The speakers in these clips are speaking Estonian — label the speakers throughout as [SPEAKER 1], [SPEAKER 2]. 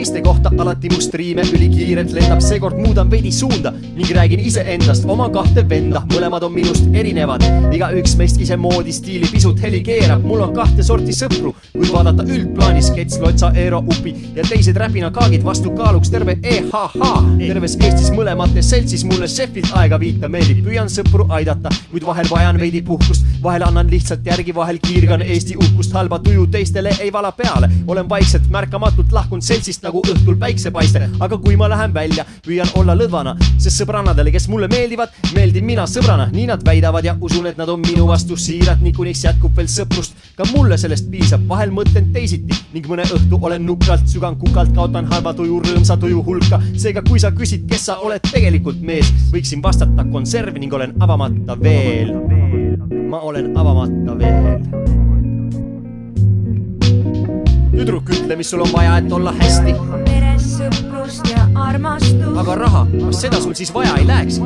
[SPEAKER 1] teiste kohta alati must riime ülikiirelt lendab, seekord muudan veidi suunda ning räägin iseendast oma kahte venda. Mõlemad on minust erinevad, igaüks meist ise moodi stiili pisut heli keerab. Mul on kahte sorti sõpru, kui vaadata üldplaanis Kets, Lotsa, Eero, Upi ja teised räpinakaagid vastu kaaluks terve EHH. Terves Eestis mõlemates seltsis mulle šefilt aega viita meeldib. Püüan sõpru aidata, kuid vahel vajan veidi puhkust, vahel annan lihtsalt järgi, vahel kiirgan Eesti uhkust. Halba tuju teistele ei vala peale, olen vaikselt märkamatult lahkunud seltsist nagu õhtul päiksepaiste. Aga kui ma lähen välja, püüan olla lõdvana, sest sõbrannadele, kes mulle meeldivad, meeldin mina sõbrana. Nii nad väidavad ja usun, et nad on minu vastu siirad, nii kuniks jätkub veel sõprust. Ka mulle sellest piisab, vahel mõtlen teisiti ning mõne õhtu olen nukralt, sügan kukalt, kaotan halva tuju, rõõmsa tuju hulka. Seega kui sa küsid, kes sa oled tegelikult mees, võiksin vastata konserv ning olen avamata veel. Ma olen avamata veel. Tüdruk, ütle, mis sul on vaja, et olla hästi.
[SPEAKER 2] Peres sõprust ja armastust.
[SPEAKER 1] Aga raha, kas seda sul siis vaja ei läheks?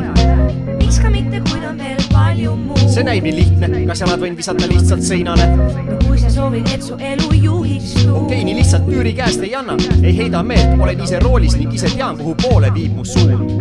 [SPEAKER 2] Miks ka mitte, kuid on veel palju muud.
[SPEAKER 1] See näib nii lihtne, kas jalad võin visata lihtsalt seinale?
[SPEAKER 2] No kui sa soovid, et su elu juhistu.
[SPEAKER 1] Okei, nii lihtsalt tüüri käest ei anna. Ei heida meelt, olen ise roolis ning ise tean, kuhu poole viib mu suund.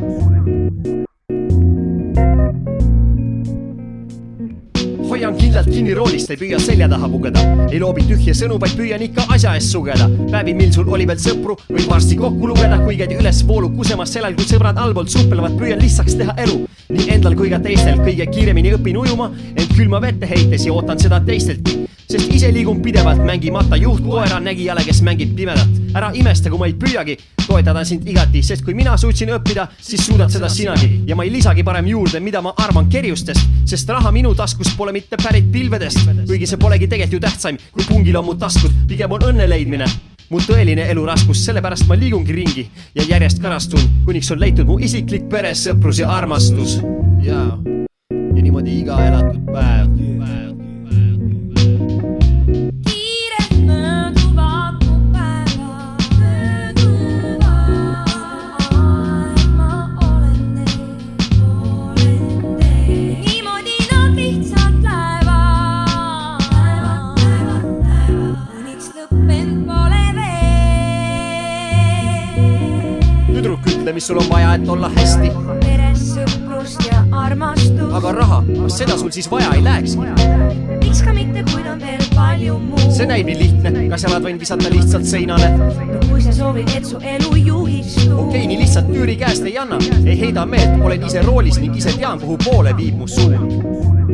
[SPEAKER 1] Hoian kindlalt kinni roolist, ei püüa selja taha pugeda. Ei loobi tühje sõnu, vaid püüan ikka asja eest sugeda. Päevi, mil sul oli veel sõpru, võid varsti kokku lugeda. Kui käid üles voolu kusemas sellel, kui sõbrad allpoolt suppelevad, püüan lihtsaks teha elu. Nii endal kui ka teistel kõige kiiremini õpin ujuma, ent külma vette heites ja ootan seda teisteltki. Sest ise liigun pidevalt mängimata juhtkoera nägijale, kes mängib pimedat. Ära imesta, kui ma ei püüagi, toetada sind igati, sest kui mina suutsin õppida, siis suudad seda sinagi. Ja ma ei lisagi parem juurde, mida ma arvan kerjustest, sest raha minu taskus pole mitte pärit pilvedest. Kuigi see polegi tegelikult ju tähtsaim, kui pungil on mu taskud, pigem on õnne leidmine. Mu tõeline elu raskus, sellepärast ma liigungi ringi ja järjest karastun, kuniks on leitud mu isiklik pere, sõprus ja armastus. Ja niimoodi iga elatud päev. Tüdruk, ütle, mis sul on vaja, et olla hästi.
[SPEAKER 2] Peres sõprust ja armastust.
[SPEAKER 1] Aga raha, kas seda sul siis vaja ei läheks?
[SPEAKER 2] Miks ka mitte, kuid on veel palju muud.
[SPEAKER 1] See näib nii lihtne, kas jalad võin visata lihtsalt seinale?
[SPEAKER 2] No kui sa soovid, et su elu juhistu.
[SPEAKER 1] Okei, nii lihtsalt tüüri käest ei anna. Ei heida meelt, olen ise roolis ning ise tean, kuhu poole viib mu suund.